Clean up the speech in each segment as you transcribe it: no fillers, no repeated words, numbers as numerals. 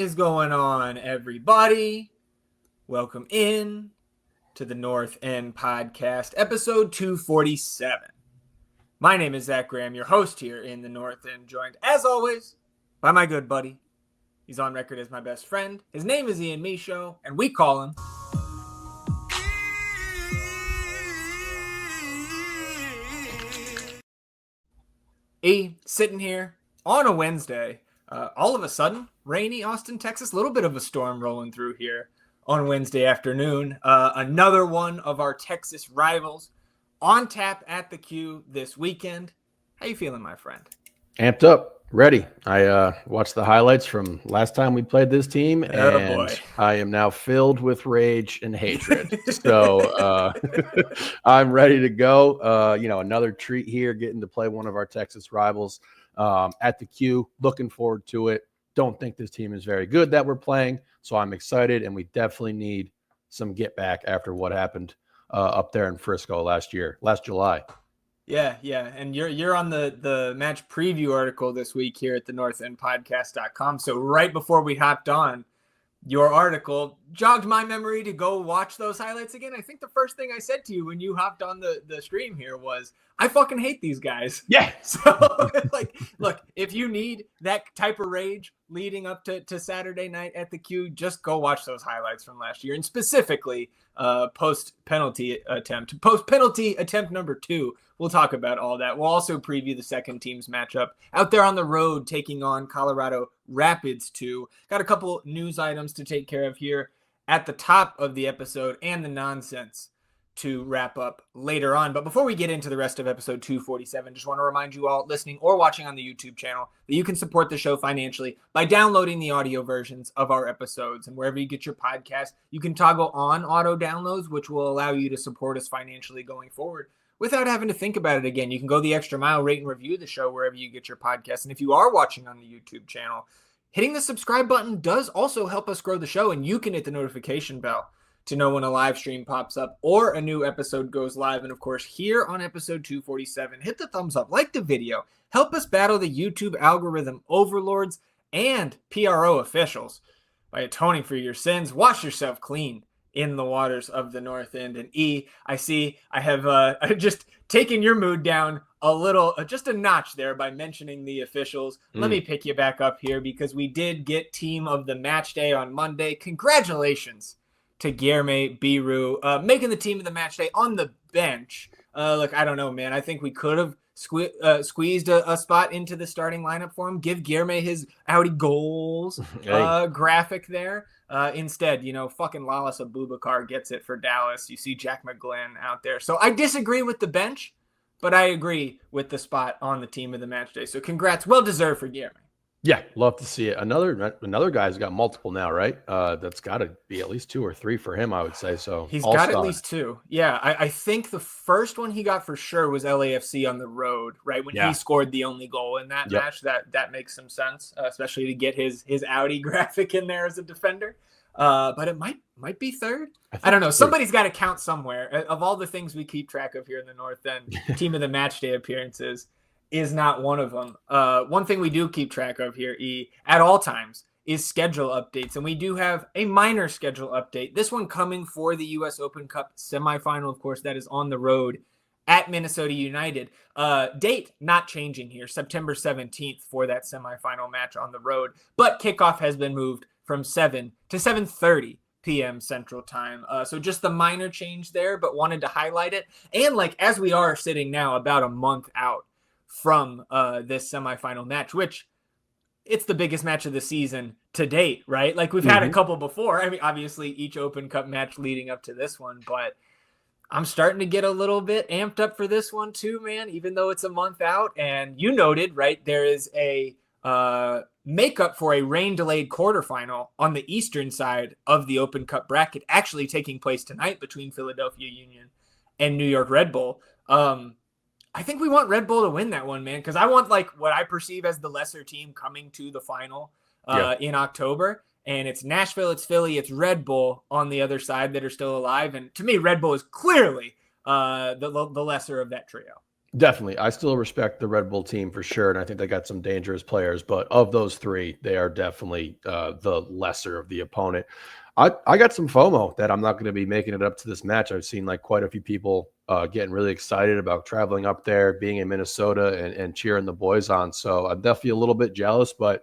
is going on, everybody? Welcome in to the North End Podcast, episode 247. My name is Zach Graham, your host here in the North End, joined, as always, by my good buddy. He's on record as my best friend. His name is Ian Michaud, and we call him... sitting here on a Wednesday, all of a sudden, rainy Austin, Texas, a little bit of a storm rolling through here on Wednesday afternoon. Another one of our Texas rivals on tap at the Q this weekend. How you feeling, my friend? Amped up, ready. I watched the highlights from last time we played this team, and I am now filled with rage and hatred. So I'm ready to go. Another treat here, getting to play one of our Texas rivals at the Q. Looking forward to it. Don't think this team is very good that we're playing, so I'm excited, and we definitely need some get back after what happened up there in Frisco last July. Yeah, and you're on the match preview article this week here at the northendpodcast.com. So right before we hopped on, your article jogged my memory to go watch those highlights again. I think the first thing I said to you when you hopped on the stream here was, I fucking hate these guys. Yeah. So, look, if you need that type of rage leading up to Saturday night at the Q, just go watch those highlights from last year. And specifically, post-penalty attempt number 2. We'll talk about all that. We'll also preview the second team's matchup out there on the road taking on Colorado Rapids 2. Got a couple news items to take care of here at the top of the episode and the nonsense to wrap up later on. But before we get into the rest of episode 247, just want to remind you all listening or watching on the YouTube channel that you can support the show financially by downloading the audio versions of our episodes. And wherever you get your podcast, you can toggle on auto downloads, which will allow you to support us financially going forward without having to think about it again. You can go the extra mile, rate and review the show wherever you get your podcast. And if you are watching on the YouTube channel, hitting the subscribe button does also help us grow the show, and you can hit the notification bell to know when a live stream pops up or a new episode goes live. And of course, here on episode 247, hit the thumbs up, like the video, help us battle the YouTube algorithm overlords and PRO officials by atoning for your sins. Wash yourself clean in the waters of the North End. And I see I have just taken your mood down a little, just a notch there by mentioning the officials. Let me pick you back up here because we did get team of the match day on Monday. Congratulations to Guilherme Biro making the team of the match day on the bench. Look, I don't know, man. I think we could have squeezed a spot into the starting lineup for him. Give Guilherme his Audi goals graphic there. Instead, fucking Lalas Abubakar gets it for Dallas. You see Jack McGlynn out there. So I disagree with the bench, but I agree with the spot on the team of the match day. So congrats. Well deserved for Guilherme. Yeah, love to see it. Another guy's got multiple now, right? That's got to be at least 2 or 3 for him, I would say. So he's got at least 2. Yeah, I think the first one he got for sure was LAFC on the road, right? When he scored the only goal in that match. That makes some sense, especially to get his Audi graphic in there as a defender. But it might be third. I don't know. Somebody's got to count somewhere. Of all the things we keep track of here in the North End, team of the match day appearances is not one of them. One thing we do keep track of here, at all times, is schedule updates. And we do have a minor schedule update. This one coming for the U.S. Open Cup semifinal, of course, that is on the road at Minnesota United. Date not changing here, September 17th for that semifinal match on the road. But kickoff has been moved from 7 to 7:30 p.m. Central Time. So just the minor change there, but wanted to highlight it. And as we are sitting now about a month out from this semifinal match, which it's the biggest match of the season to date, right? We've had a couple before. I mean, obviously each Open Cup match leading up to this one, but I'm starting to get a little bit amped up for this one too, man, even though it's a month out. And you noted, right, there is a makeup for a rain-delayed quarterfinal on the eastern side of the Open Cup bracket actually taking place tonight between Philadelphia Union and New York Red Bull. I think we want Red Bull to win that one, man, because I want what I perceive as the lesser team coming to the final in October. And it's Nashville, it's Philly, it's Red Bull on the other side that are still alive. And to me, Red Bull is clearly the lesser of that trio. Definitely. I still respect the Red Bull team for sure. And I think they got some dangerous players. But of those three, they are definitely the lesser of the opponent. I got some FOMO that I'm not going to be making it up to this match. I've seen like quite a few people getting really excited about traveling up there, being in Minnesota and cheering the boys on. So I'm definitely a little bit jealous, but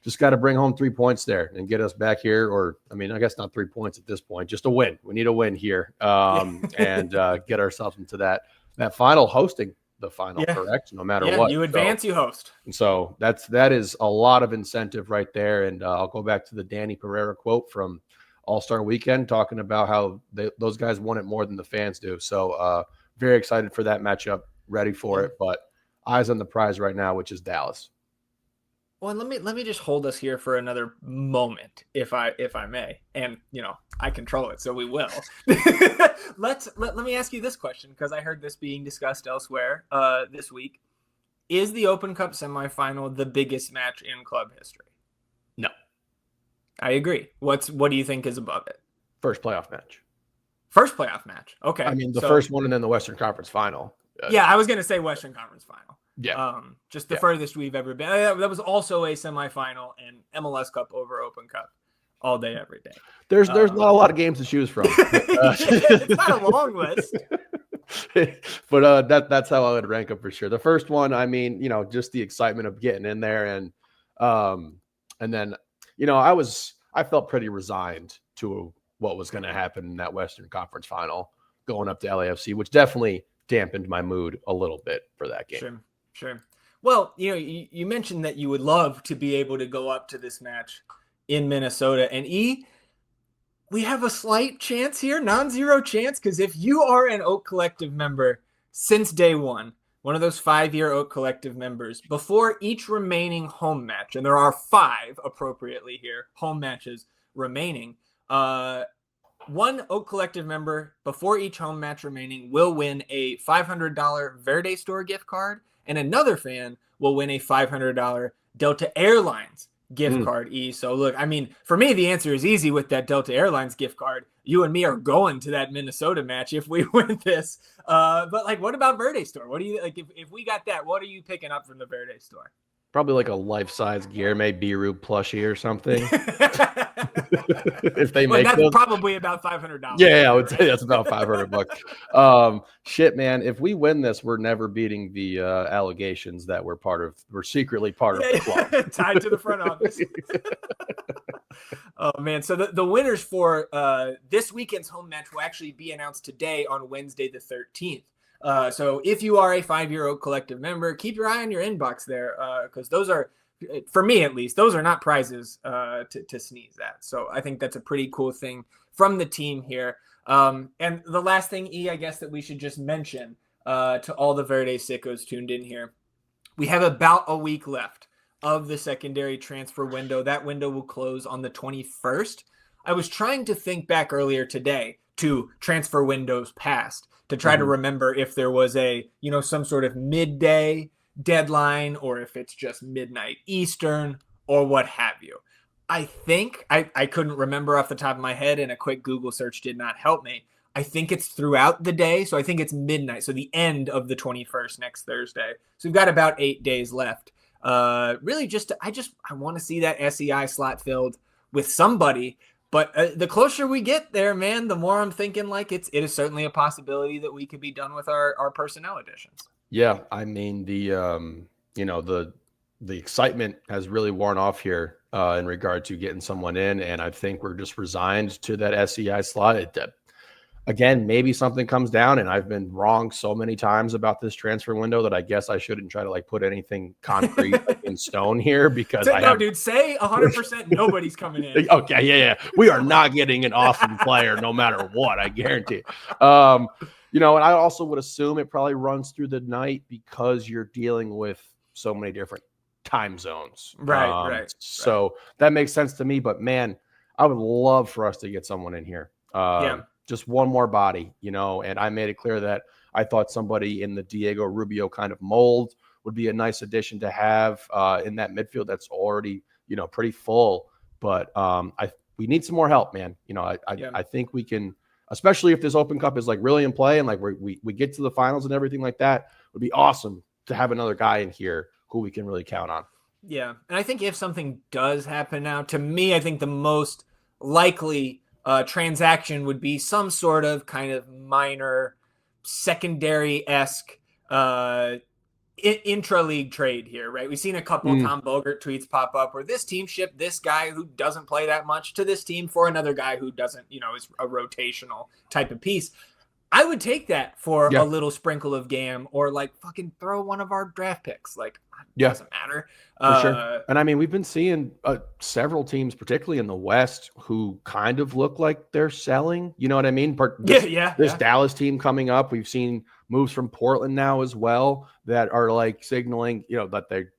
just got to bring home 3 points there and get us back here. Or, I mean, I guess not 3 points at this point, just a win. We need a win here and get ourselves into that final, hosting the final, correct? No matter what. You advance, you host. And so that is a lot of incentive right there. And I'll go back to the Danny Pereira quote from All-Star Weekend, talking about how those guys want it more than the fans do. So very excited for that matchup, ready for it, but eyes on the prize right now, which is Dallas. Well, let me just hold us here for another moment, if I may, and I control it, so we will. Let me ask you this question, because I heard this being discussed elsewhere this week. Is the Open Cup semifinal the biggest match in club history? No, I agree. What do you think is above it? First playoff match. First playoff match. Okay. I mean, the first one and then the Western Conference final. Yeah, I was going to say Western Conference final. Yeah. Just the furthest we've ever been. That was also a semifinal and MLS Cup over Open Cup all day, every day. There's not a lot of games to choose from. It's not a long list. But that's how I would rank them for sure. The first one, I mean, just the excitement of getting in there and then, I felt pretty resigned to what was going to happen in that Western Conference final going up to LAFC, which definitely dampened my mood a little bit for that game. Sure. Well, you mentioned that you would love to be able to go up to this match in Minnesota, and we have a slight chance here, non-zero chance, because if you are an Oak Collective member since day one of those 5-year Oak Collective members, before each remaining home match, and there are 5 appropriately here, home matches remaining, one Oak Collective member before each home match remaining will win a $500 Verde Store gift card, and another fan will win a $500 Delta Airlines gift card. So look, I mean, for me, the answer is easy with that Delta Airlines gift card. You and me are going to that Minnesota match if we win this. But like, what about Verde Store? What do you like? If we got that, what are you picking up from the Verde Store? Probably like a life-size Guilherme Biro plushie or something. If they make that's those. Probably about $500. Yeah, I would say that's about $500. Shit, man. If we win this, we're never beating the allegations that we're secretly part of the club. Tied to the front office. Oh man. So the winners for this weekend's home match will actually be announced today on Wednesday the 13th. So if you are a 5-year Oak Collective member, keep your eye on your inbox there, because those are, for me at least, those are not prizes to sneeze at. So I think that's a pretty cool thing from the team here. And the last thing, I guess that we should just mention to all the Verde sickos tuned in here, we have about a week left of the secondary transfer window. That window will close on the 21st. I was trying to think back earlier today to transfer windows past to try to remember if there was a, some sort of midday deadline or if it's just midnight Eastern or what have you. I think I couldn't remember off the top of my head, and a quick Google search did not help me. I think it's throughout the day. So I think it's midnight. So the end of the 21st, next Thursday. So we've got about 8 days left. Really I want to see that SEI slot filled with somebody. But the closer we get there, man, the more I'm thinking like it is certainly a possibility that we could be done with our personnel additions. Yeah, I mean the excitement has really worn off here in regard to getting someone in, and I think we're just resigned to that SEI slot. Again, maybe something comes down, and I've been wrong so many times about this transfer window that I guess I shouldn't try to put anything concrete in stone here, because dude, say 100% nobody's coming in. Okay, yeah. We are not getting an awesome player no matter what, I guarantee. And I also would assume it probably runs through the night because you're dealing with so many different time zones. Right. So that makes sense to me, but man, I would love for us to get someone in here. Just one more body, and I made it clear that I thought somebody in the Diego Rubio kind of mold would be a nice addition to have in that midfield that's already, pretty full. But we need some more help, man. I think we can especially if this Open Cup is like really in play and like we get to the finals and everything like that. It would be awesome to have another guy in here who we can really count on. Yeah. And I think if something does happen now, to me, I think the most likely transaction would be some sort of kind of minor secondary-esque intra-league trade here, right? We've seen a couple Tom Bogert tweets pop up where this team shipped this guy who doesn't play that much to this team for another guy who doesn't, is a rotational type of piece. I would take that for a little sprinkle of GAM, or like fucking throw one of our draft picks. Like, it doesn't matter. For sure. And I mean, we've been seeing several teams, particularly in the West, who kind of look like they're selling. You know what I mean? This Dallas team coming up, we've seen moves from Portland now as well that are like signaling, that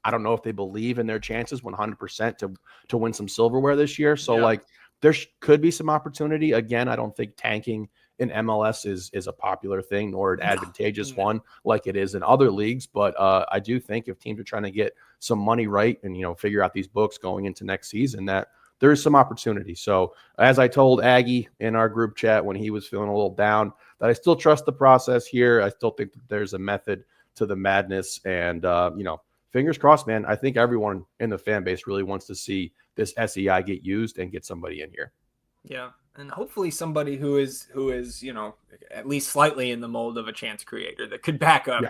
I don't know if they believe in their chances 100% to win some silverware this year. So like there could be some opportunity. Again, I don't think tanking in MLS is a popular thing nor an advantageous one like it is in other leagues. But I do think if teams are trying to get some money right and, figure out these books going into next season, that there is some opportunity. So as I told Aggie in our group chat when he was feeling a little down, that I still trust the process here. I still think that there's a method to the madness. And, fingers crossed, man. I think everyone in the fan base really wants to see this SEI get used and get somebody in here. Yeah. And hopefully somebody who is, at least slightly in the mold of a chance creator that could back up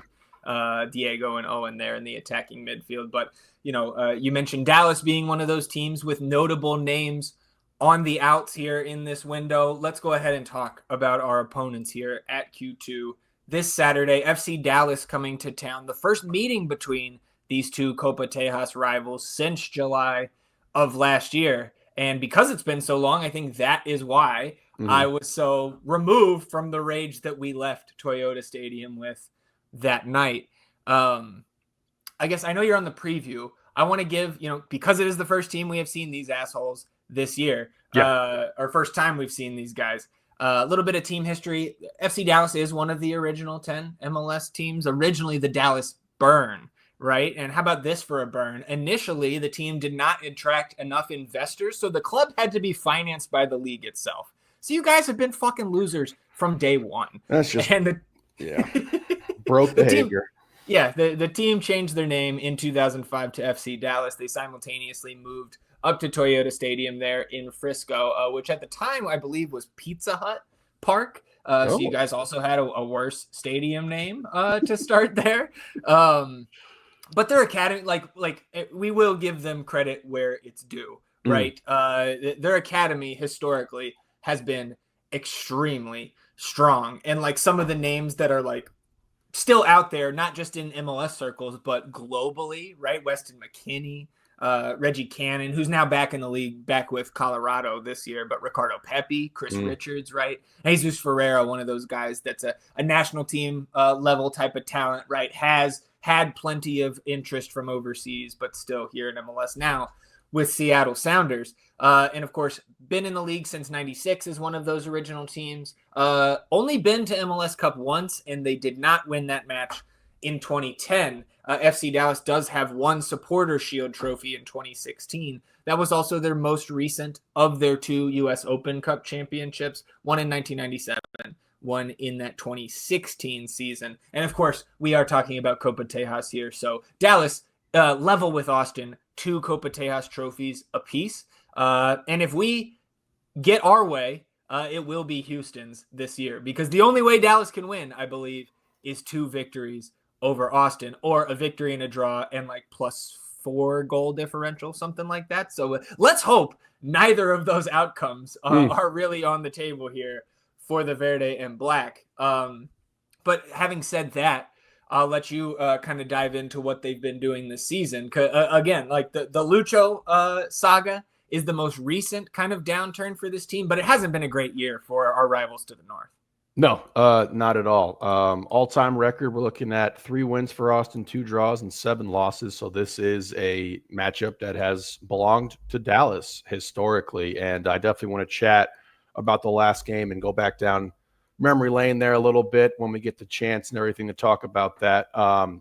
Diego and Owen there in the attacking midfield. But, you mentioned Dallas being one of those teams with notable names on the outs here in this window. Let's go ahead and talk about our opponents here at Q2 this Saturday. FC Dallas coming to town. The first meeting between these two Copa Tejas rivals since July of last year. And because it's been so long, I think that is why I was so removed from the rage that we left Toyota Stadium with that night. I guess I know you're on the preview. I want to give, because it is the first team we have seen these assholes this year, or first time we've seen these guys, a little bit of team history. FC Dallas is one of the original 10 MLS teams, originally the Dallas Burn. Right. And how about this for a burn? Initially, the team did not attract enough investors, so the club had to be financed by the league itself. So you guys have been fucking losers from day one. That's just broke behavior. The team changed their name in 2005 to FC Dallas. They simultaneously moved up to Toyota Stadium there in Frisco, which at the time I believe was Pizza Hut Park. So you guys also had a worse stadium name to start there. But their academy, like we will give them credit where it's due, right? Their academy historically has been extrememy strong, and like some of the names that are like still out there, not just in MLS circles, but globally, right? Weston McKennie, Reggie Cannon, who's now back in the league, back with Colorado this year, but Ricardo Pepi, Chris Richards, right? Jesus Ferreira, one of those guys that's a national team level type of talent, right? Has had plenty of interest from overseas, but still here in MLS now with Seattle Sounders. And of course, been in the league since 96 as one of those original teams. Only been to MLS Cup once, and they did not win that match in 2010. FC Dallas does have one Supporter Shield trophy in 2016. That was also their most recent of their two U.S. Open Cup championships, one in 1997. One in that 2016 season. And of course, we are talking about Copa Tejas here. So Dallas, level with Austin, 2 Copa Tejas trophies apiece. And if we get our way, it will be Houston's this year, because the only way Dallas can win, I believe, is 2 victories over Austin, or a victory and a draw and like +4 goal differential, something like that. So let's hope neither of those outcomes are really on the table here for the Verde and Black. But having said that, I'll let you kind of dive into what they've been doing this season. Again, like the Lucho saga is the most recent kind of downturn for this team, but it hasn't been a great year for our rivals to the north. No, not at all. All-time record, we're looking at 3 wins for Austin, 2 draws, and 7 losses. So this is a matchup that has belonged to Dallas historically. And I definitely want to chat about the last game and go back down memory lane there a little bit when we get the chance and everything to talk about that.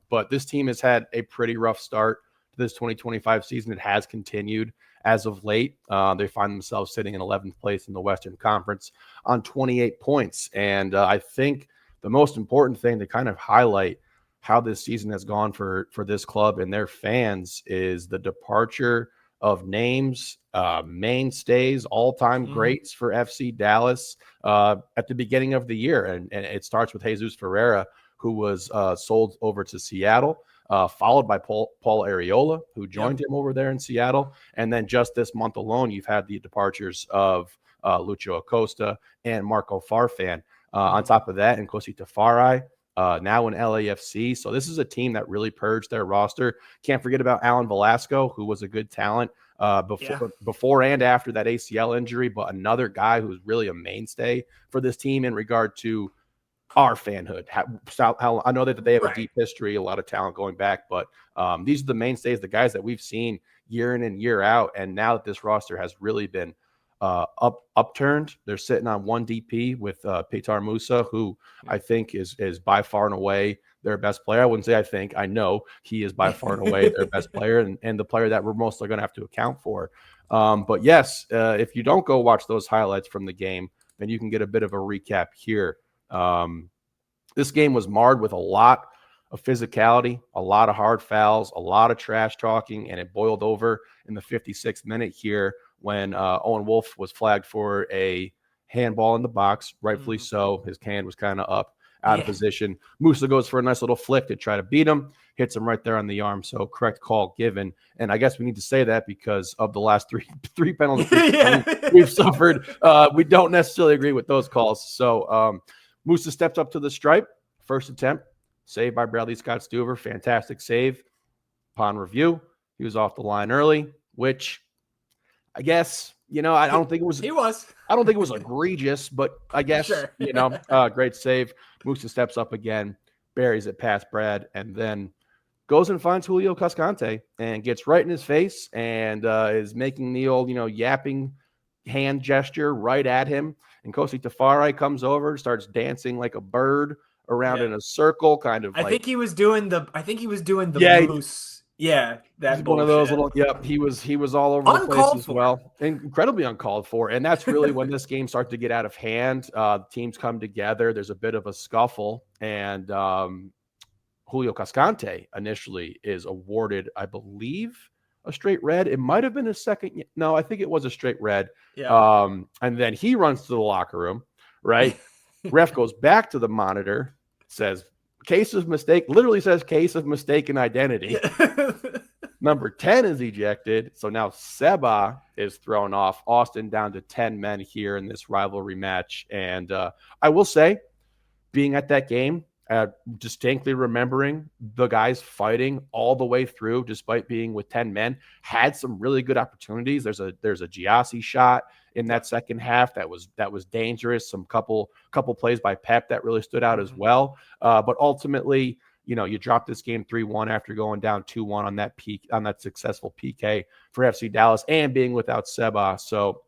But this team has had a pretty rough start to this 2025 season. It has continued as of late. They find themselves sitting in 11th place in the Western Conference on 28 points. And I think the most important thing to kind of highlight how this season has gone for this club and their fans is the departure of names, mainstays, all-time greats for FC Dallas at the beginning of the year. And it starts with Jesus Ferreira, who was sold over to Seattle, followed by Paul Arriola, who joined him over there in Seattle. And then just this month alone, you've had the departures of Lucho Acosta and Marco Farfan. On top of that, and Nkosi Tafari, now in LAFC. So this is a team that really purged their roster. Can't forget about Alan Velasco, who was a good talent before and after that ACL injury, but another guy who's really a mainstay for this team in regard to our fanhood. How I know that they have a deep history, a lot of talent going back, but these are the mainstays, the guys that we've seen year in and year out. And now that this roster has really been upturned, they're sitting on one DP with Petar Musa, who I think is by far and away their best player. I wouldn't say I know he is by far and away their best player and the player that we're mostly going to have to account for. But yes, if you don't go watch those highlights from the game, then you can get a bit of a recap here. This game was marred with a lot of physicality, a lot of hard fouls, a lot of trash talking, and it boiled over in the 56th minute here when Owen Wolff was flagged for a handball in the box, rightfully so. His hand was kind of up, out of position. Musa goes for a nice little flick to try to beat him, hits him right there on the arm. So correct call given. And I guess we need to say that because of the last three penalties we've suffered. We don't necessarily agree with those calls. So Musa steps up to the stripe, first attempt, saved by Bradley Scott-Stuver. Fantastic save. Upon review, he was off the line early, which I guess, I don't think it was. He was. I don't think it was egregious, but I guess, great save. Musa steps up again, buries it past Brad, and then goes and finds Julio Cascante and gets right in his face and is making the old, yapping hand gesture right at him. And Nkosi Tafari comes over, starts dancing like a bird around in a circle, kind of. I think he was doing the moose. Yeah, that's one of those little. Yep, he was all over the place as well, incredibly uncalled for. And that's really when this game starts to get out of hand. Teams come together. There's a bit of a scuffle, and Julio Cascante initially is awarded, I believe, a straight red. It might have been a second. No, I think it was a straight red. Yeah. And then he runs to the locker room. Right, ref goes back to the monitor, says, case of mistake, literally says case of mistaken identity. Number 10 is ejected. So now Seba is thrown off. Austin down to 10 men here in this rivalry match. And I will say, being at that game, distinctly remembering the guys fighting all the way through, despite being with 10 men, had some really good opportunities. There's a Giassi shot in that second half that was dangerous. Some couple plays by Pep that really stood out as well. But ultimately, you dropped this game 3-1 after going down 2-1 on that successful PK for FC Dallas and being without Seba. So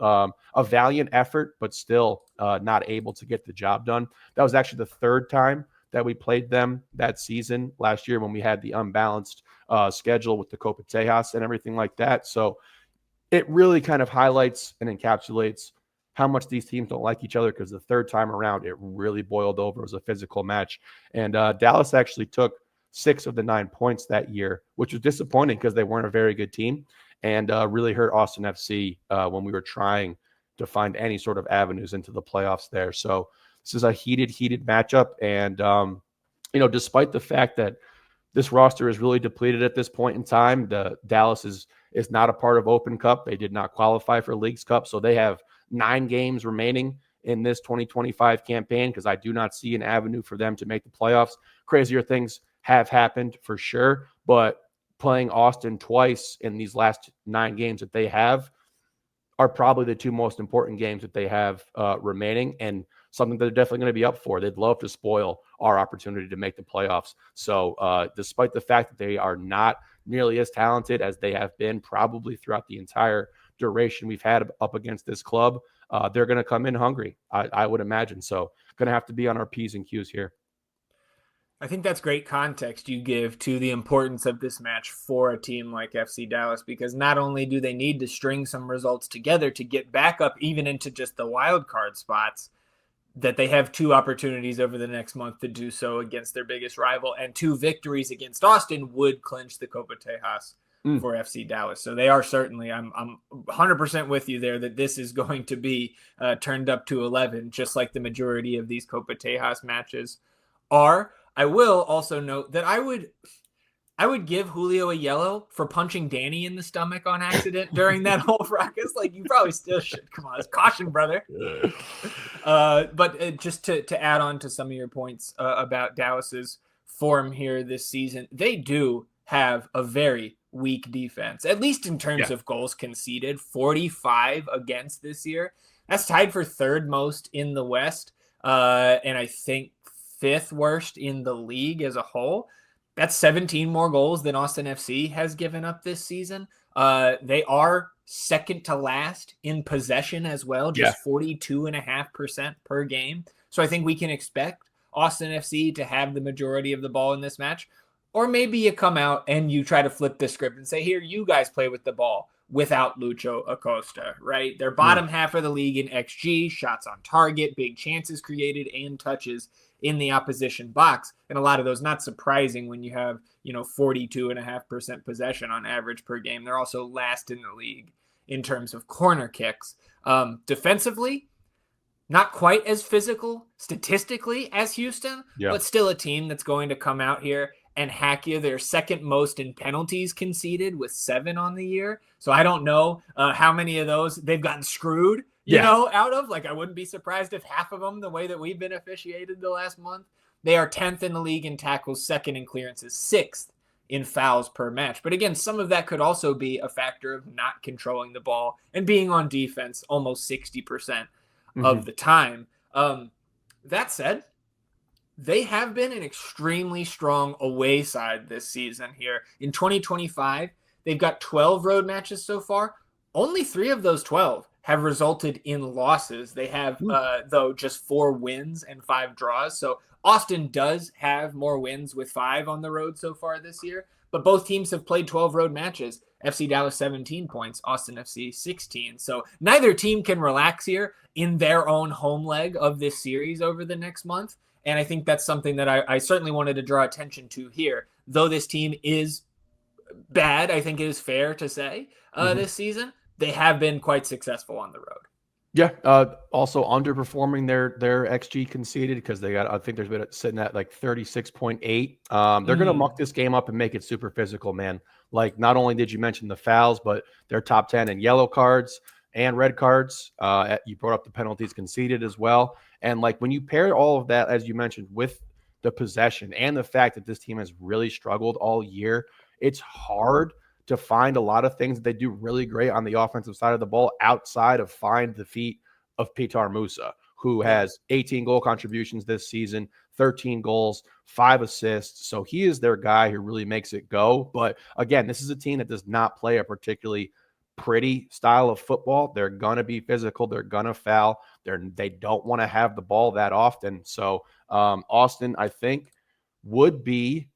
a valiant effort, but still not able to get the job done. That was actually the third time that we played them that season last year when we had the unbalanced schedule with the Copa Tejas and everything like that. So it really kind of highlights and encapsulates how much these teams don't like each other, because the third time around, it really boiled over. It was a physical match. And Dallas actually took 6 of the 9 points that year, which was disappointing because they weren't a very good team and really hurt Austin FC when we were trying to find any sort of avenues into the playoffs there. So this is a heated matchup. And, despite the fact that this roster is really depleted at this point in time, the Dallas is not a part of Open Cup. They did not qualify for Leagues Cup. So they have 9 games remaining in this 2025 campaign, because I do not see an avenue for them to make the playoffs. Crazier things have happened for sure, but playing Austin twice in these last 9 games that they have are probably the 2 most important games that they have remaining, and something that they're definitely going to be up for. They'd love to spoil our opportunity to make the playoffs. So despite the fact that they are not nearly as talented as they have been probably throughout the entire duration we've had up against this club, they're going to come in hungry, I would imagine. So going to have to be on our P's and Q's here. I think that's great context you give to the importance of this match for a team like FC Dallas, because not only do they need to string some results together to get back up even into just the wild card spots, that they have 2 opportunities over the next month to do so against their biggest rival, and 2 victories against Austin would clinch the Copa Tejas for FC Dallas. So they are certainly, I'm 100% with you there, that this is going to be turned up to 11, just like the majority of these Copa Tejas matches are. I will also note that I would give Julio a yellow for punching Danny in the stomach on accident during that whole fracas. Like, you probably still should. Come on, it's caution, brother. But just to add on to some of your points about Dallas's form here this season, they do have a very weak defense, at least in terms of goals conceded. 45 against this year. That's tied for 3rd most in the West, and I think 5th worst in the league as a whole. That's 17 more goals than Austin FC has given up this season. They are second to last in possession as well, just 42.5% per game. So I think we can expect Austin FC to have the majority of the ball in this match. Or maybe you come out and you try to flip the script and say, here, you guys play with the ball without Lucho Acosta, right? They're bottom half of the league in XG, shots on target, big chances created, and touches in the opposition box. And a lot of those, not surprising when you have, 42.5% possession on average per game. They're also last in the league in terms of corner kicks. Defensively, not quite as physical statistically as Houston, but still a team that's going to come out here and hack you. They're 2nd most in penalties conceded with 7 on the year. So I don't know how many of those they've gotten screwed, out of. Like, I wouldn't be surprised if half of them, the way that we've been officiated the last month. They are 10th in the league in tackles, 2nd in clearances, 6th in fouls per match. But again, some of that could also be a factor of not controlling the ball and being on defense almost 60% of the time. That said, they have been an extremely strong away side this season here. In 2025, they've got 12 road matches so far. Only 3 of those 12 have resulted in losses. They have, though, just 4 wins and 5 draws. So Austin does have more wins with 5 on the road so far this year. But both teams have played 12 road matches. FC Dallas 17 points, Austin FC 16. So neither team can relax here in their own home leg of this series over the next month. And I think that's something that I certainly wanted to draw attention to here. Though this team is bad, I think it is fair to say this season, they have been quite successful on the road. Yeah. Also underperforming their XG conceded, because I think there's been sitting at like 36.8. They're going to muck this game up and make it super physical, man. Like, not only did you mention the fouls, but they're top 10 in yellow cards and red cards. You brought up the penalties conceded as well. And like, when you pair all of that, as you mentioned, with the possession and the fact that this team has really struggled all year, it's hard to find a lot of things that they do really great on the offensive side of the ball outside of find the feet of Pitar Musa, who has 18 goal contributions this season, 13 goals, 5 assists. So he is their guy who really makes it go. But again, this is a team that does not play a particularly pretty style of football. They're going to be physical. They're going to foul. They don't want to have the ball that often. So Austin, I think, would be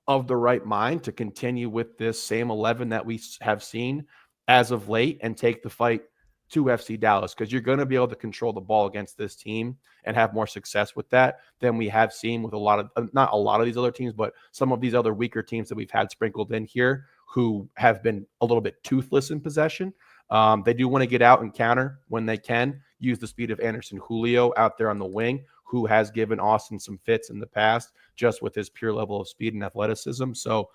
of the right mind to continue with this same 11 that we have seen as of late and take the fight to FC Dallas, because you're going to be able to control the ball against this team and have more success with that than we have seen with not a lot of these other teams, but some of these other weaker teams that we've had sprinkled in here who have been a little bit toothless in possession. They do want to get out and counter when they can, use the speed of Anderson Julio out there on the wing, who has given Austin some fits in the past just with his pure level of speed and athleticism. So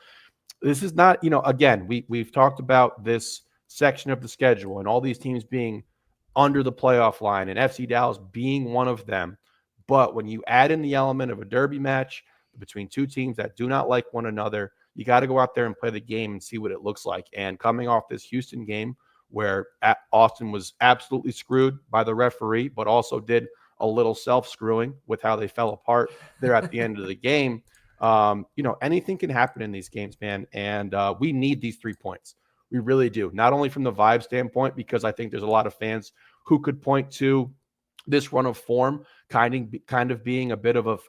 this is not, again, we've talked about this section of the schedule and all these teams being under the playoff line and FC Dallas being one of them. But when you add in the element of a derby match between 2 teams that do not like one another, you got to go out there and play the game and see what it looks like. And coming off this Houston game where Austin was absolutely screwed by the referee, but also did a little self-screwing with how they fell apart there at the end of the game. Anything can happen in these games, man. And we need these 3 points. We really do. Not only from the vibe standpoint, because I think there's a lot of fans who could point to this run of form kind of being a bit of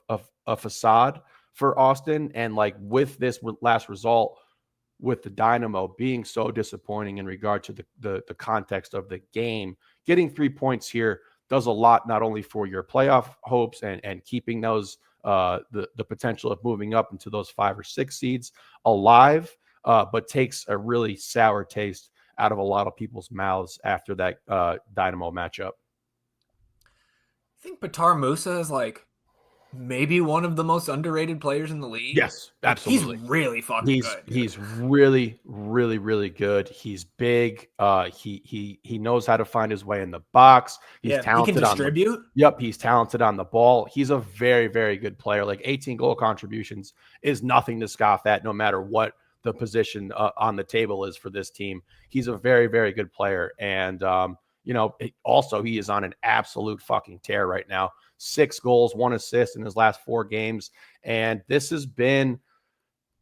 a facade for Austin. And like with this last result, with the Dynamo being so disappointing in regard to the context of the game, getting 3 points here does a lot, not only for your playoff hopes and keeping those the potential of moving up into those 5 or 6 seeds alive, but takes a really sour taste out of a lot of people's mouths after that Dynamo matchup. I think Petar Musa is like maybe one of the most underrated players in the league. Yes, absolutely. He's really fucking good. Dude. He's really, really, really good. He's big. He knows how to find his way in the box. He's talented. He can distribute. He's talented on the ball. He's a very, very good player. Like 18 goal contributions is nothing to scoff at, no matter what the position on the table is for this team. He's a very, very good player. And, also he is on an absolute fucking tear right now. 6 goals, 1 assist in his last 4 games. And this has been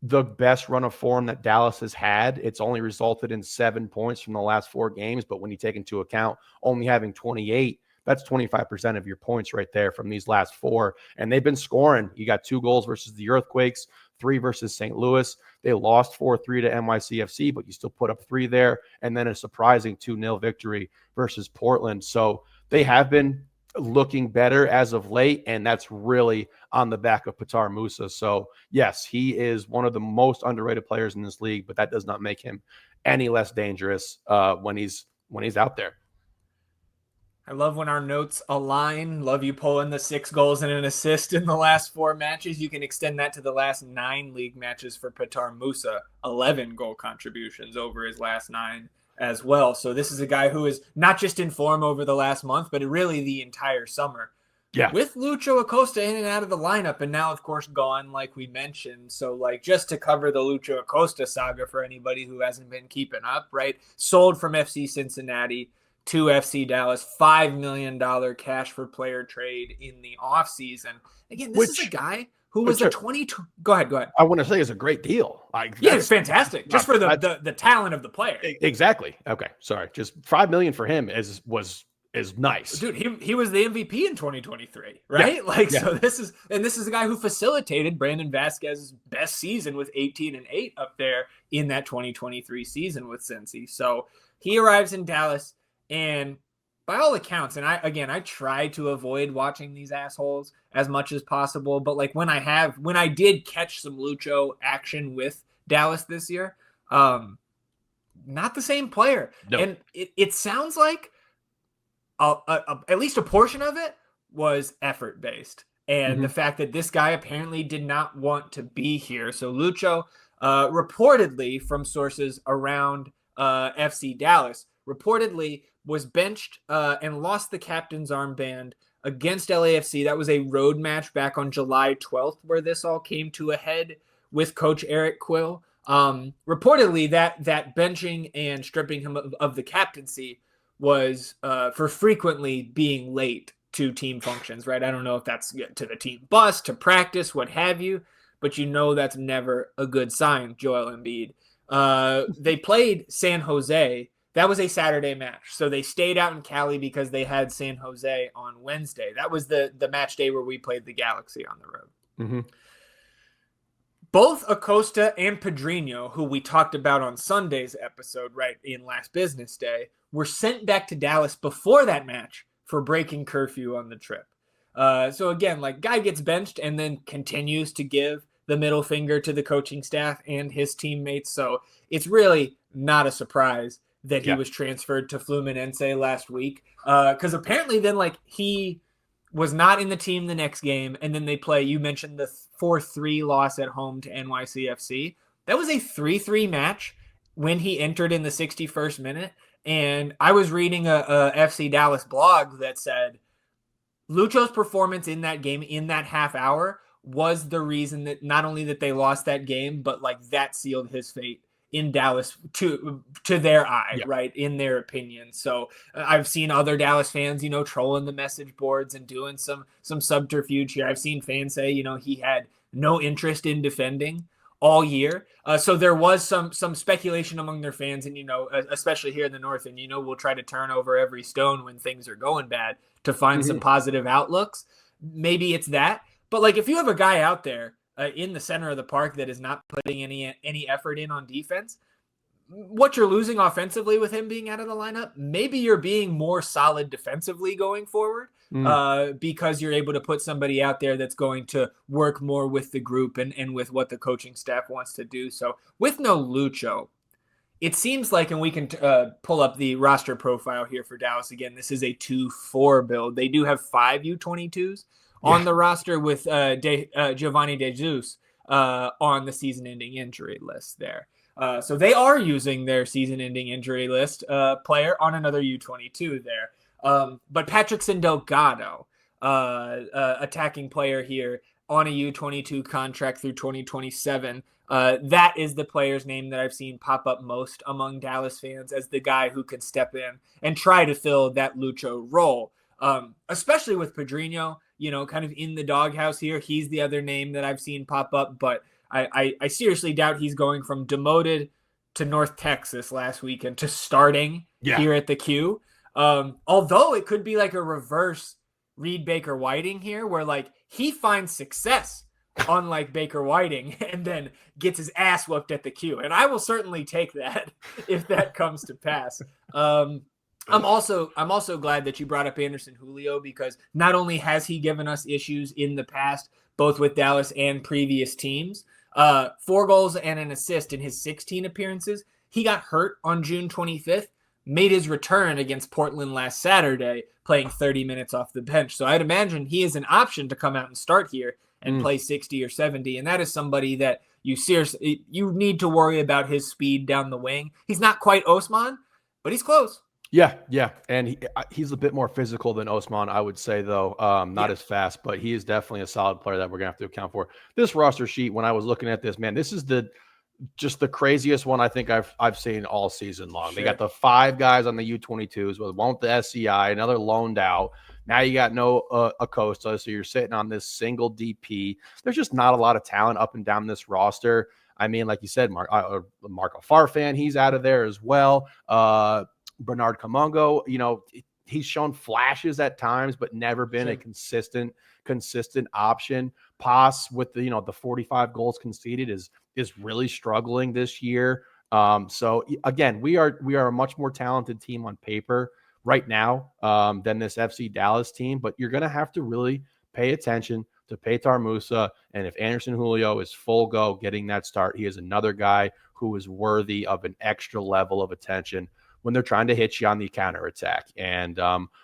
the best run of form that Dallas has had. It's only resulted in 7 points from the last 4 games. But when you take into account only having 28, that's 25% of your points right there from these last 4. And they've been scoring. You got 2 goals versus the Earthquakes, 3 versus St. Louis. They lost 4-3 to NYCFC, but you still put up 3 there. And then a surprising 2-0 victory versus Portland. So they have been looking better as of late, and that's really on the back of Petar Musa. So yes, he is one of the most underrated players in this league, but that does not make him any less dangerous when he's out there. I love when our notes align. Love you pulling the 6 goals and an assist in the last 4 matches. You can extend that to the last 9 league matches for Petar Musa. 11 goal contributions over his last 9 as well. So this is a guy who is not just in form over the last month, but really the entire summer. Yeah. With Lucho Acosta in and out of the lineup, and now, of course, gone, like we mentioned. So, like, just to cover the Lucho Acosta saga for anybody who hasn't been keeping up, right? Sold from FC Cincinnati to FC Dallas, $5 million cash for player trade in the offseason. Again, this is a guy who was a 22. Go ahead. I want to say it's a great deal. It's fantastic. Just for the talent of the player. Exactly. Okay. Sorry. Just $5 million for him is nice. Dude, he was the MVP in 2023, right? Yeah. So this is a guy who facilitated Brandon Vasquez's best season with 18-8 up there in that 2023 season with Cincy. So he arrives in Dallas, and by all accounts, and I try to avoid watching these assholes as much as possible, but like when I did catch some Lucho action with Dallas this year, not the same player. No. And it sounds like at least a portion of it was effort based. And the fact that this guy apparently did not want to be here. So Lucho, reportedly from sources around FC Dallas, reportedly was benched and lost the captain's armband against LAFC. That was a road match back on July 12th where this all came to a head with coach Eric Quill. Reportedly that benching and stripping him of the captaincy was for frequently being late to team functions, right? I don't know if that's to the team bus, to practice, what have you, but that's never a good sign, Joel Embiid. They played San Jose. That was a Saturday match. So they stayed out in Cali because they had San Jose on Wednesday. That was the match day where we played the Galaxy on the road. Mm-hmm. Both Acosta and Pedrinho, who we talked about on Sunday's episode, right, in last business day, were sent back to Dallas before that match for breaking curfew on the trip. So again, like, guy gets benched and then continues to give the middle finger to the coaching staff and his teammates. So it's really not a surprise that he was transferred to Fluminense last week. Because apparently then, like, he was not in the team the next game, and then they play, you mentioned the 4-3 loss at home to NYCFC. That was a 3-3 match when he entered in the 61st minute. And I was reading a FC Dallas blog that said Lucho's performance in that game, in that half hour, was the reason that not only that they lost that game, but like that sealed his fate in Dallas to their eye, right, in their opinion. So I've seen other Dallas fans, trolling the message boards and doing some subterfuge here. I've seen fans say, he had no interest in defending all year. So there was some speculation among their fans, and, especially here in the North, and, we'll try to turn over every stone when things are going bad to find some positive outlooks. Maybe it's that. But like, if you have a guy out there, in the center of the park that is not putting any effort in on defense. What you're losing offensively with him being out of the lineup, maybe you're being more solid defensively going forward because you're able to put somebody out there that's going to work more with the group and with what the coaching staff wants to do. So with no Lucho, it seems like, and we can pull up the roster profile here for Dallas again, this is a 2-4 build. They do have 5 U22s on the roster with Giovanni De Jesus on the season-ending injury list there. So they are using their season-ending injury list player on another U22 there. But Patrickson Delgado, attacking player here on a U22 contract through 2027. That is the player's name that I've seen pop up most among Dallas fans as the guy who can step in and try to fill that Lucho role. Especially with Pedrinho, kind of in the doghouse here. He's the other name that I've seen pop up, but I seriously doubt he's going from demoted to North Texas last weekend to starting here at the Q. Although it could be like a reverse Reed Baker Whiting here, where like he finds success unlike Baker Whiting and then gets his ass whooped at the Q. And I will certainly take that if that comes to pass. I'm also glad that you brought up Anderson Julio, because not only has he given us issues in the past, both with Dallas and previous teams, 4 goals and an assist in his 16 appearances. He got hurt on June 25th, made his return against Portland last Saturday, playing 30 minutes off the bench. So I'd imagine he is an option to come out and start here and play 60 or 70. And that is somebody that you need to worry about his speed down the wing. He's not quite Osman, but he's close. Yeah. And he's a bit more physical than Osman, I would say, though. Not as fast, but he is definitely a solid player that we're going to have to account for. This roster sheet, when I was looking at this, man, this is just the craziest one I think I've seen all season long. Sure. They got the 5 guys on the U22s, with one with the SCI, another loaned out. Now you got no Acosta, so you're sitting on this single DP. There's just not a lot of talent up and down this roster. I mean, like you said, Marco Farfan, he's out of there as well. Bernard Kamungo, he's shown flashes at times, but never been a consistent option. Paz with the 45 goals conceded is really struggling this year. So again, we are a much more talented team on paper right now than this FC Dallas team, but you're going to have to really pay attention to Petar Musa. And if Anderson Julio is full go getting that start, he is another guy who is worthy of an extra level of attention when they're trying to hit you on the counterattack. And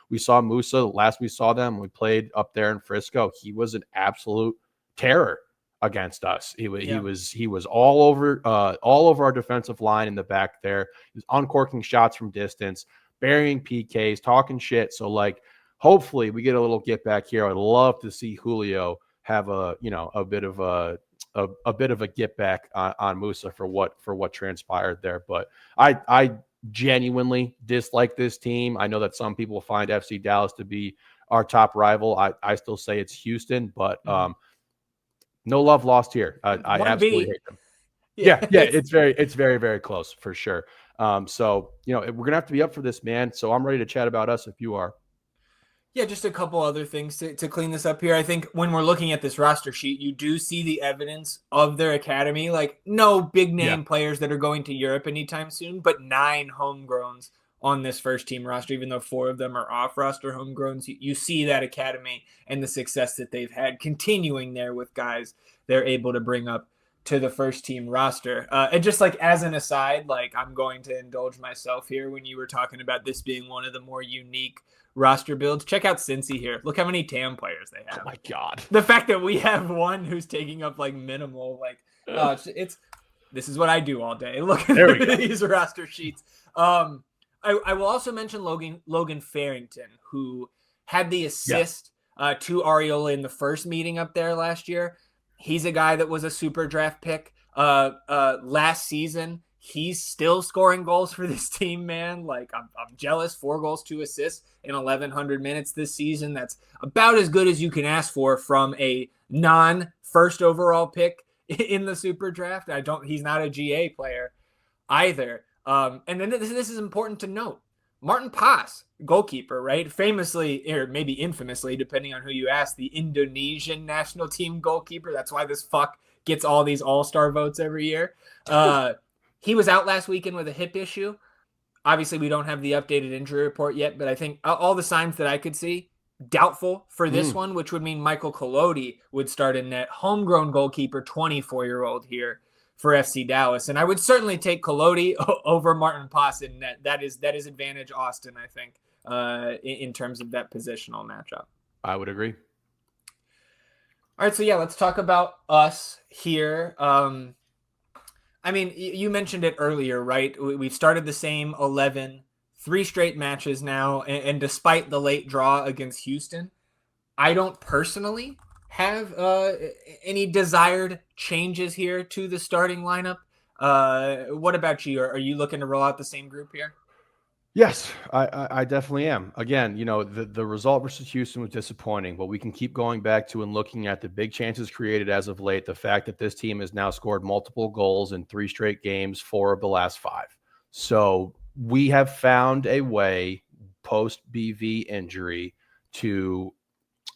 we saw Musa last we saw them. We played up there in Frisco. He was an absolute terror against us. He was all over our defensive line in the back there. He was uncorking shots from distance, burying PKs, talking shit. So like, hopefully we get a little get back here. I'd love to see Julio have a bit of a get back on Musa for what transpired there. But I genuinely dislike this team. I know that some people find FC Dallas to be our top rival. I still say it's Houston, but no love lost here. I absolutely hate them. Yeah, it's very, very close for sure. So we're gonna have to be up for this, man. So I'm ready to chat about us if you are. Yeah, just a couple other things to clean this up here. I think when we're looking at this roster sheet, you do see the evidence of their academy. Like, no big name players that are going to Europe anytime soon, but 9 homegrowns on this first team roster, even though 4 of them are off roster homegrowns. You see that academy and the success that they've had continuing there with guys they're able to bring up to the first team roster. And just like as an aside, like I'm going to indulge myself here when you were talking about this being one of the more unique roster builds. Check out Cincy here. Look how many TAM players they have. Oh my God. The fact that we have one who's taking up like minimal, this is what I do all day. Look at these roster sheets. I will also mention Logan Farrington, who had the assist to Ariola in the first meeting up there last year. He's a guy that was a super draft pick last season. He's still scoring goals for this team, man. Like, I'm jealous. 4 goals, 2 assists in 1,100 minutes this season. That's about as good as you can ask for from a non-first overall pick in the super draft. He's not a GA player either. And then this is important to note. Martin Paz, goalkeeper, right? Famously, or maybe infamously, depending on who you ask, the Indonesian national team goalkeeper. That's why this fuck gets all these all-star votes every year. He was out last weekend with a hip issue. Obviously, we don't have the updated injury report yet, but I think all the signs that I could see, doubtful for this one, which would mean Michael Collodi would start in net. Homegrown goalkeeper, 24-year-old here for FC Dallas. And I would certainly take Collodi over Martin Paz in net. That is advantage Austin, I think, in terms of that positional matchup. I would agree. All right, so yeah, let's talk about us here. I mean, you mentioned it earlier, right? We've started the same 11, 3 straight matches now, and despite the late draw against Houston, I don't personally have any desired changes here to the starting lineup. What about you? Are you looking to roll out the same group here? Yes, I definitely am. Again, the result versus Houston was disappointing, but we can keep going back to and looking at the big chances created as of late. The fact that this team has now scored multiple goals in 3 straight games, 4 of the last 5. So we have found a way post BV injury to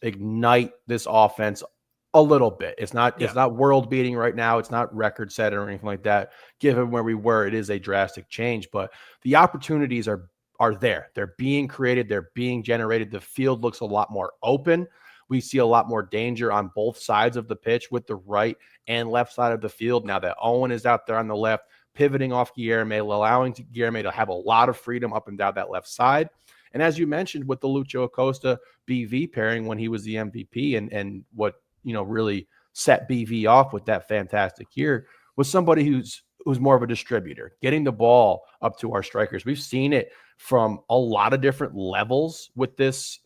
ignite this offense a little bit. It's not world beating right now. It's not record setting or anything like that. Given where we were, it is a drastic change, but the opportunities are there. They're being created. They're being generated. The field looks a lot more open. We see a lot more danger on both sides of the pitch with the right and left side of the field. Now that Owen is out there on the left, pivoting off Guilherme, allowing Guilherme to have a lot of freedom up and down that left side. And as you mentioned with the Lucho Acosta BV pairing when he was the MVP and what, really set BV off with that fantastic year was somebody who's more of a distributor, getting the ball up to our strikers. We've seen it from a lot of different levels with this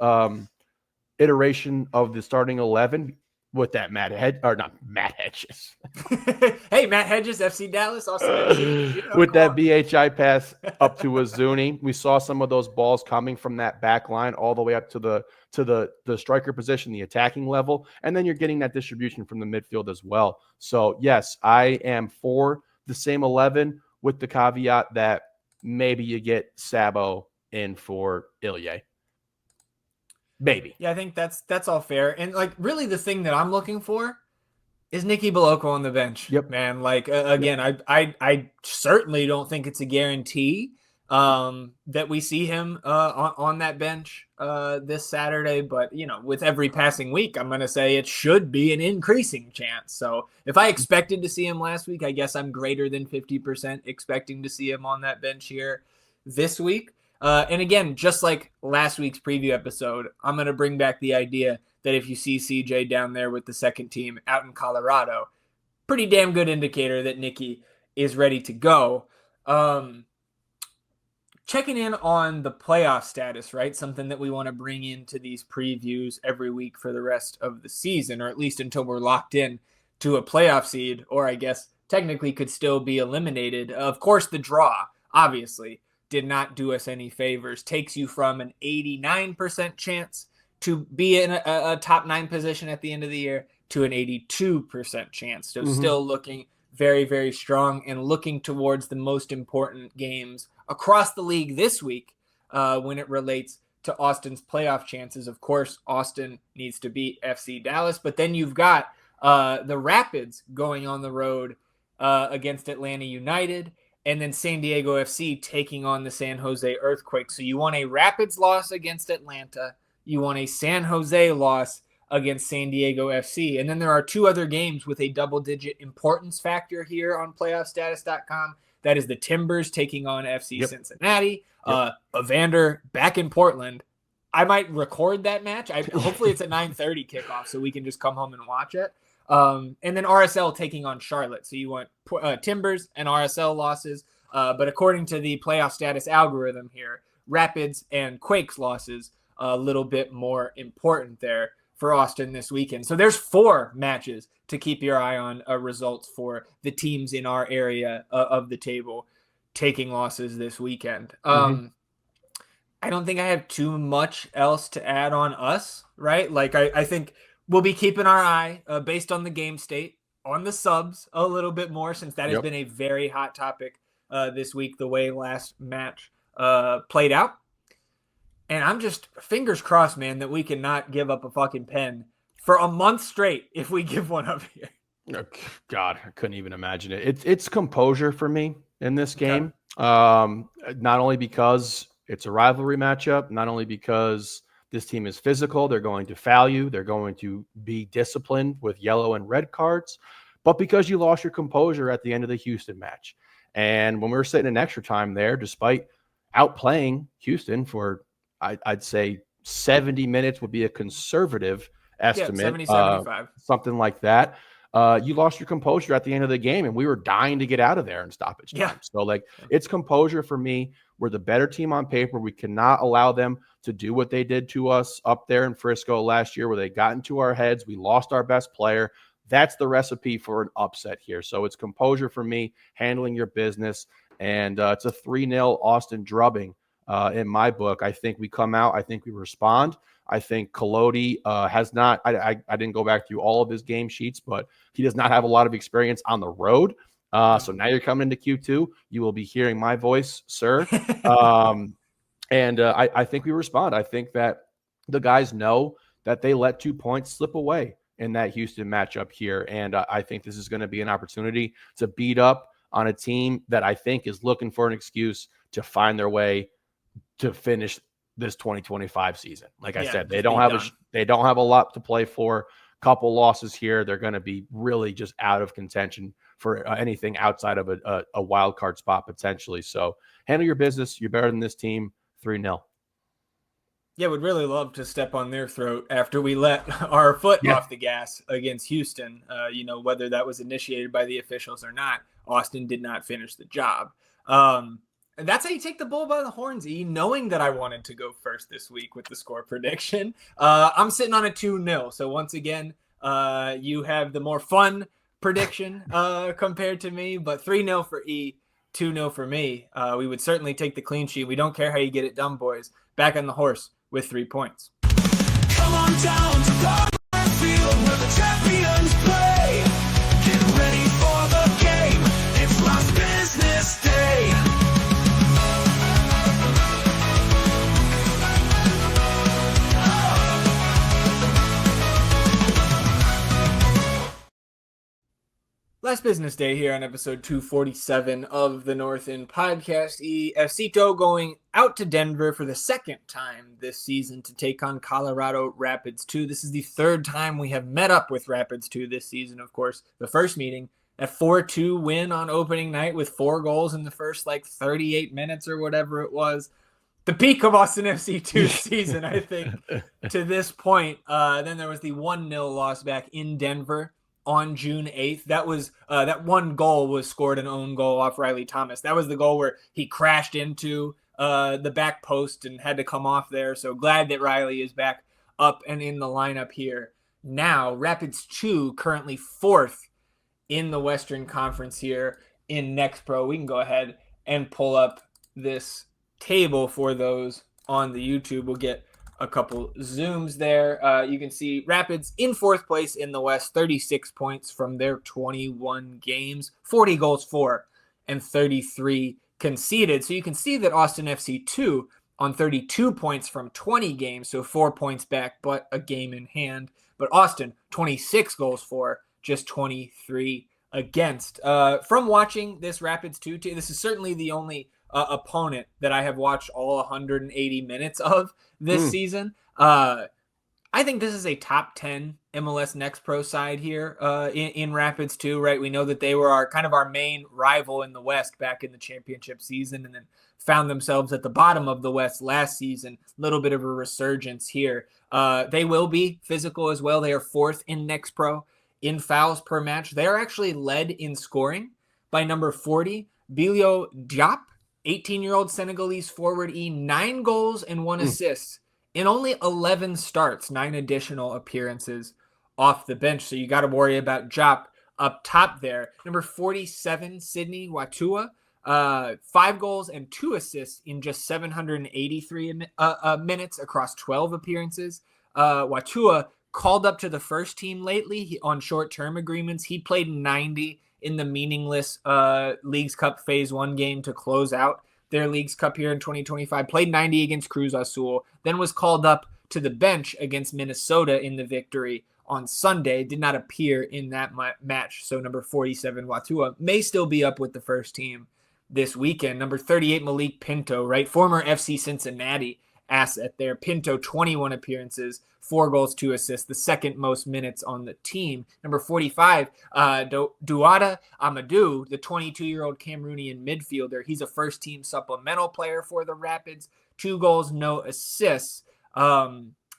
iteration of the starting 11 with that Matt Hedges. Hey, Matt Hedges, FC Dallas, also FC. With that BHI pass up to Azuni. We saw some of those balls coming from that back line all the way up to the striker position, the attacking level, and then you're getting that distribution from the midfield as well. So yes, I am for the same 11 with the caveat that maybe you get Sabo in for Ilya. Maybe. Yeah, I think that's all fair. And really the thing that I'm looking for is Nicky Bolocco on the bench. Yep. Man, again, I certainly don't think it's a guarantee that we see him on that bench this Saturday, but with every passing week, I'm going to say it should be an increasing chance. So if I expected to see him last week, I guess I'm greater than 50% expecting to see him on that bench here this week. And again, just like last week's preview episode, I'm going to bring back the idea that if you see CJ down there with the second team out in Colorado, pretty damn good indicator that Nicky is ready to go. Checking in on the playoff status, right? Something that we want to bring into these previews every week for the rest of the season, or at least until we're locked in to a playoff seed, or I guess technically could still be eliminated. Of course, the draw, obviously, did not do us any favors. Takes you from an 89% chance to be in a top 9 position at the end of the year to an 82% chance. So still looking very, very strong and looking towards the most important games across the league this week when it relates to Austin's playoff chances. Of course, Austin needs to beat FC Dallas, but then you've got the Rapids going on the road against Atlanta United, and then San Diego FC taking on the San Jose Earthquake. So you want a Rapids loss against Atlanta. You want a San Jose loss against San Diego FC. And then there are 2 other games with a double-digit importance Factor here on playoffstatus.com. That is the Timbers taking on FC Cincinnati. Evander back in Portland. I might record that match. Hopefully it's a 9:30 kickoff so we can just come home and watch it. And then RSL taking on Charlotte. So you want Timbers and RSL losses. But according to the playoff status algorithm here, Rapids and Quakes losses a little bit more important there for Austin this weekend. So there's 4 matches to keep your eye on results for the teams in our area of the table taking losses this weekend. I don't think I have too much else to add on us, right? I think we'll be keeping our eye based on the game state on the subs a little bit more, since that has been a very hot topic this week, the way last match played out. And I'm just fingers crossed, man, that we cannot give up a fucking pen for a month straight if we give one up here. Oh, God, I couldn't even imagine it. It's composure for me in this game. Okay. Not only because it's a rivalry matchup, not only because this team is physical, they're going to foul you, they're going to be disciplined with yellow and red cards, but because you lost your composure at the end of the Houston match. And when we were sitting in extra time there, despite outplaying Houston for, I'd say 70 minutes would be a conservative estimate, 75. something like that. You lost your composure at the end of the game, and we were dying to get out of there in stoppage time. Yeah. So, like, it's composure for me. We're the better team on paper. We cannot allow them to do what they did to us up there in Frisco last year, where they got into our heads. We lost our best player. That's the recipe for an upset here. So it's composure for me, handling your business, and it's a 3-0 Austin drubbing in my book. I think we come out. I think we respond. I think Collodi has not. I didn't go back through all of his game sheets, but he does not have a lot of experience on the road. So now you're coming into Q2. You will be hearing my voice, sir. And I think we respond. I think that the guys know that they let 2 points slip away in that Houston matchup here. And I think this is going to be an opportunity to beat up on a team that I think is looking for an excuse to find their way to finish this 2025 season. Like I said, they don't have a lot to play for. Couple losses here. They're going to be really just out of contention for anything outside of a wild card spot potentially. So handle your business. You're better than this team. 3-0. Yeah, would really love to step on their throat after we let our foot off the gas against Houston. Whether that was initiated by the officials or not, Austin did not finish the job. And that's how you take the bull by the horns, E, knowing that I wanted to go first this week with the score prediction. I'm sitting on a 2-0. So once again, you have the more fun prediction compared to me, but 3-0 for E, 2-0 for me. We would certainly take the clean sheet. We don't care how you get it done, boys. Back on the horse with 3 points. Come on down to the field where the champions play. Get ready for the game. It's last business day. Last business day here on episode 247 of the North End Podcast. EFCito going out to Denver for the second time this season to take on Colorado Rapids 2. This is the third time we have met up with Rapids 2 this season, of course. The first meeting, a 4-2 win on opening night with 4 goals in the first 38 minutes or whatever it was. The peak of Austin FC 2's season, I think, to this point. Then there was the 1-0 loss back in Denver on June 8th. That was that one goal was scored an own goal off Riley Thomas. That was the goal where he crashed into the back post and had to come off there. So glad that Riley is back up and in the lineup here. Now, Rapids 2 currently 4th in the Western Conference here in Next Pro. We can go ahead and pull up this table for those on the YouTube. We'll get a couple zooms there. You can see Rapids in 4th place in the West, 36 points from their 21 games, 40 goals for, and 33 conceded. So you can see that Austin FC 2 on 32 points from 20 games, so 4 points back, but a game in hand. But Austin, 26 goals for, just 23 against. From watching this Rapids 2 team, this is certainly the only opponent that I have watched all 180 minutes of this season. I think this is a top 10 MLS Next Pro side here in Rapids 2, right? We know that they were our main rival in the West back in the championship season and then found themselves at the bottom of the West last season. A little bit of a resurgence here. They will be physical as well. They are 4th in Next Pro in fouls per match. They are actually led in scoring by number 40, Biro Diop, 18-year-old Senegalese forward, 9 goals and 1 assist in only 11 starts, 9 additional appearances off the bench. So you got to worry about Diop up top there. Number 47, Sydney Watua, 5 goals and 2 assists in just 783 minutes across 12 appearances. Watua called up to the first team lately on short-term agreements. He played 90 in the meaningless Leagues Cup Phase 1 game to close out their Leagues Cup here in 2025. Played 90 against Cruz Azul, then was called up to the bench against Minnesota in the victory on Sunday, did not appear in that match. So number 47, Watua, may still be up with the first team this weekend. Number 38, Malik Pinto, right? Former FC Cincinnati asset there. Pinto, 21 appearances, 4 goals, 2 assists, the second most minutes on the team. Number 45, Duada Amadou, the 22-year-old Cameroonian midfielder. He's a first-team supplemental player for the Rapids. 2 goals, no assists.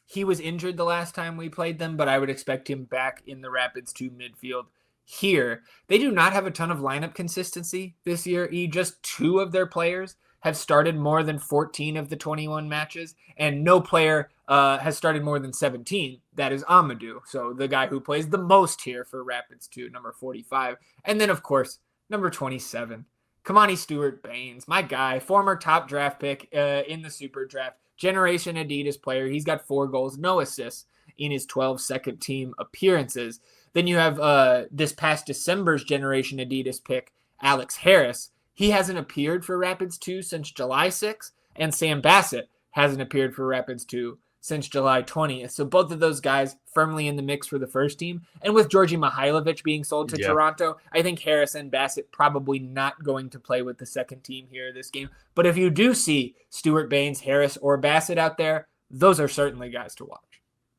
He was injured the last time we played them, but I would expect him back in the Rapids 2 midfield here. They do not have a ton of lineup consistency this year. Just 2 of their players have started more than 14 of the 21 matches, and no player has started more than 17. That is Amadou, so the guy who plays the most here for Rapids 2, number 45. And then, of course, number 27, Kamani Stewart-Baines, my guy, former top draft pick in the Super Draft, Generation Adidas player. He's got 4 goals, no assists in his 12 second team appearances. Then you have this past December's Generation Adidas pick, Alex Harris. He hasn't appeared for Rapids 2 since July 6th, and Sam Bassett hasn't appeared for Rapids 2 since July 20th. So both of those guys firmly in the mix for the first team. And with Georgi Mihailovic being sold to Toronto, I think Harris and Bassett probably not going to play with the second team here this game. But if you do see Stewart-Baines, Harris, or Bassett out there, those are certainly guys to watch.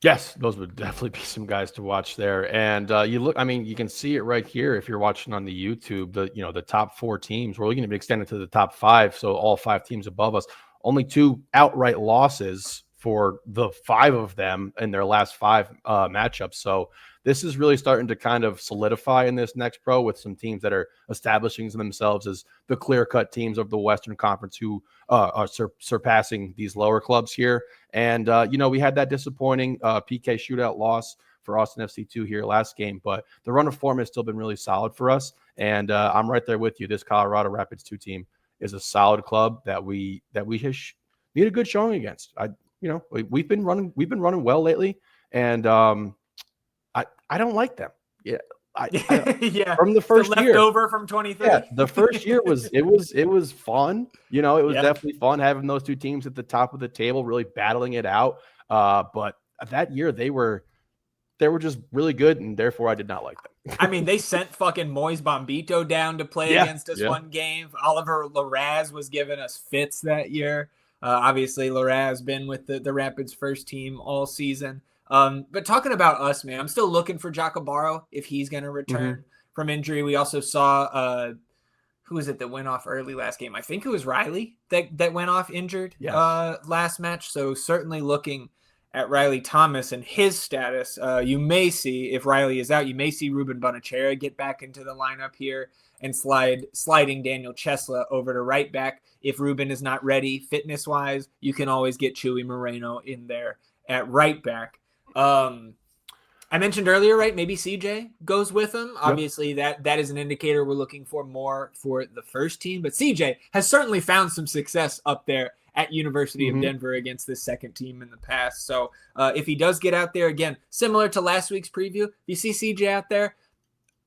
Yes, those would definitely be some guys to watch there. And you can see it right here if you're watching on the YouTube, the top 4 teams. We're looking to extend it to the top 5, so all 5 teams above us. Only 2 outright losses for the 5 of them in their last 5 matchups. So this is really starting to kind of solidify in this next pro with some teams that are establishing themselves as the clear-cut teams of the Western Conference who are surpassing these lower clubs here. And, we had that disappointing PK shootout loss for Austin FC2 here last game, but the run of form has still been really solid for us. And I'm right there with you. This Colorado Rapids 2 team is a solid club that we need a good showing against. We've been running well lately, and I don't like them. Yeah. From the first year, leftover from 23. Yeah, the first year was fun. It was definitely fun having those 2 teams at the top of the table, really battling it out. But that year they were just really good, and therefore I did not like them. I mean, they sent fucking Moise Bombito down to play against us one game. Oliver Larraz was giving us fits that year. Obviously, Larraz been with the Rapids first team all season. But talking about us, man, I'm still looking for Jacobaro if he's going to return from injury. We also saw, who was it that went off early last game? I think it was Riley that went off injured last match. So certainly looking at Riley Thomas and his status. You may see, if Riley is out, you may see Ruben Bonachera get back into the lineup here and sliding Daniel Chesla over to right back. If Ruben is not ready fitness-wise, you can always get Chuy Moreno in there at right back. I mentioned earlier, right? Maybe CJ goes with him. Yep. Obviously, that is an indicator we're looking for more for the first team. But CJ has certainly found some success up there at University of Denver against this second team in the past. So if he does get out there, again, similar to last week's preview, if you see CJ out there,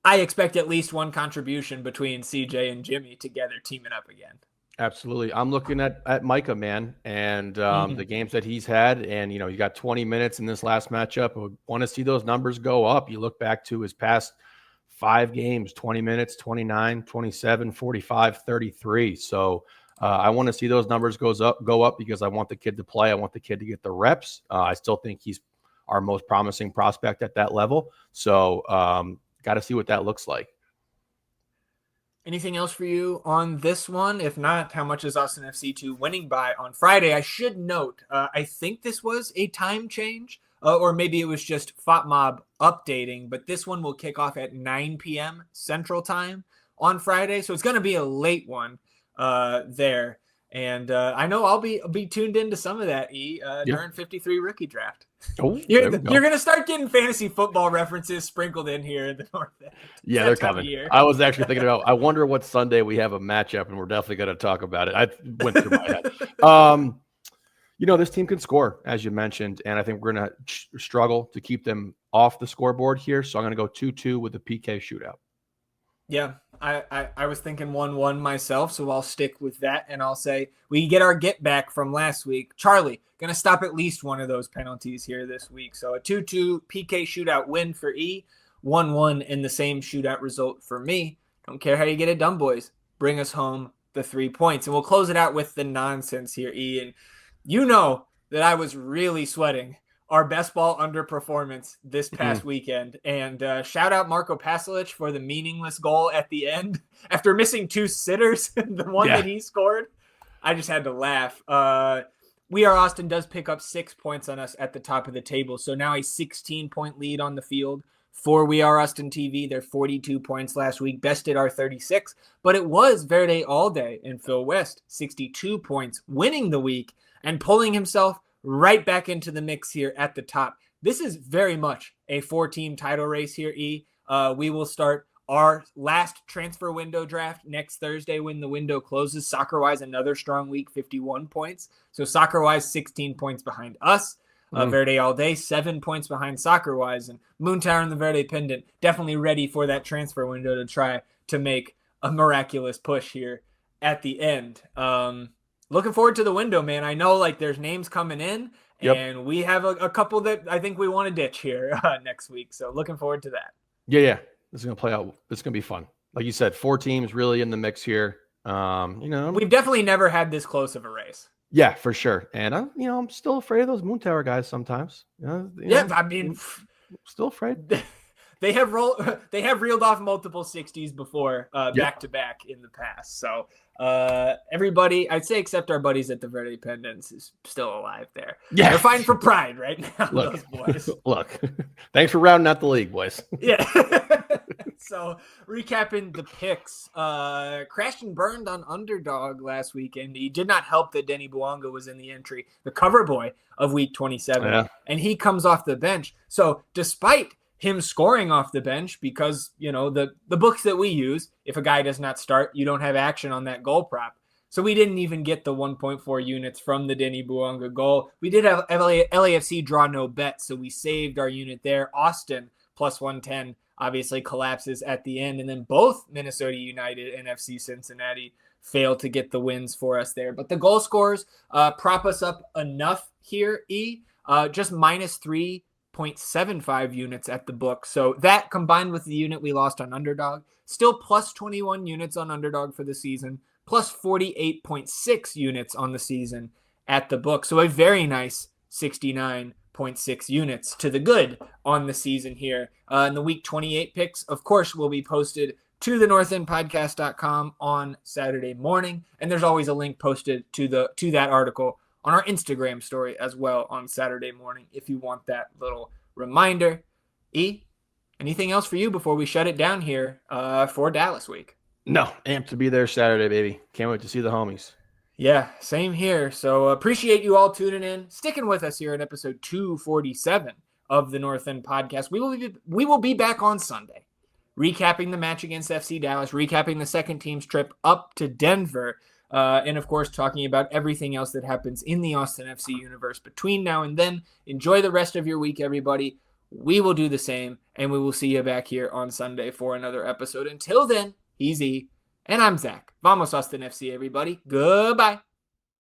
I expect at least one contribution between CJ and Jimmy together teaming up again. Absolutely. I'm looking at Micah, man, and the games that he's had. And, he got 20 minutes in this last matchup. I want to see those numbers go up. You look back to his past 5 games, 20 minutes, 29, 27, 45, 33. So I want to see those numbers go up because I want the kid to play. I want the kid to get the reps. I still think he's our most promising prospect at that level. So got to see what that looks like. Anything else for you on this one? If not, how much is Austin FC2 winning by on Friday? I should note, I think this was a time change, or maybe it was just FOTMob updating, but this one will kick off at 9 p.m. Central Time on Friday, so it's going to be a late one there. And I know I'll be tuned into some of that during 53 rookie draft. Oh, you're going to start getting fantasy football references sprinkled in here in the North End. Yeah, they're coming. I was actually thinking about, I wonder what Sunday we have a matchup, and we're definitely going to talk about it. I went through my head. This team can score, as you mentioned, and I think we're going to struggle to keep them off the scoreboard here. So I'm going to go 2-2 with the PK shootout. Yeah, I was thinking 1-1 myself, so I'll stick with that, and I'll say we get our get back from last week. Charlie, going to stop at least one of those penalties here this week. So a 2-2 PK shootout win for E, 1-1 in the same shootout result for me. Don't care how you get it done, boys. Bring us home the 3 points. And we'll close it out with the nonsense here, E. And you know that I was really sweating our best ball underperformance this past weekend. And shout out Marco Pasalic for the meaningless goal at the end. After missing 2 sitters, the one that he scored, I just had to laugh. We Are Austin does pick up 6 points on us at the top of the table. So now a 16-point lead on the field for We Are Austin TV. They're 42 points last week, bested our 36. But it was Verde all day and Phil West, 62 points, winning the week and pulling himself right back into the mix here at the top. This is very much a 4-team title race here, E. We will start our last transfer window draft next Thursday when the window closes. Soccer-wise, another strong week, 51 points. So soccer-wise, 16 points behind us. Verde all day, 7 points behind soccer-wise. And Moontower and the Verde Pendant definitely ready for that transfer window to try to make a miraculous push here at the end. Looking forward to the window, man. I know like there's names coming in, and we have a couple that I think we want to ditch here next week. So looking forward to that. Yeah. This is going to play out. It's going to be fun. Like you said, 4 teams really in the mix here. We've definitely never had this close of a race. Yeah, for sure. And I'm still afraid of those Moontower guys sometimes. I mean, still afraid. They have reeled off multiple 60s before, back to back in the past. So everybody, I'd say except our buddies at the Verde Pendants, is still alive there. Yeah, they're fighting for pride right now. Those boys. Look, thanks for rounding out the league, boys. Yeah. So recapping the picks, crashed and burned on Underdog last weekend. He did not help that Denny Buonga was in the entry, the cover boy of week 27, and he comes off the bench. So despite him scoring off the bench, because, the books that we use, if a guy does not start, you don't have action on that goal prop. So we didn't even get the 1.4 units from the Denny Buonga goal. We did have LAFC draw no bet, so we saved our unit there. Austin plus 110 obviously collapses at the end. And then both Minnesota United and FC Cincinnati fail to get the wins for us there. But the goal scores prop us up enough here, E. Just minus 3.75 units at the book. So that combined with the unit we lost on Underdog, still plus 21 units on Underdog for the season, plus 48.6 units on the season at the book. So a very nice 69.6 units to the good on the season here. And the week 28 picks, of course, will be posted to the northendpodcast.com on Saturday morning. And there's always a link posted to that article on our Instagram story as well on Saturday morning if you want that little reminder. E, anything else for you before we shut it down here for Dallas week? No, amped to be there Saturday, baby. Can't wait to see the homies. Yeah, same here. So appreciate you all tuning in, sticking with us here in episode 247 of the North End Podcast. We will be back on Sunday, recapping the match against FC Dallas, recapping the second team's trip up to Denver, and of course talking about everything else that happens in the Austin FC universe between now and then. Enjoy the rest of your week, everybody. We will do the same, and we will see you back here on Sunday for another episode. Until then, he's E, and I'm Zach. Vamos Austin FC, everybody. Goodbye.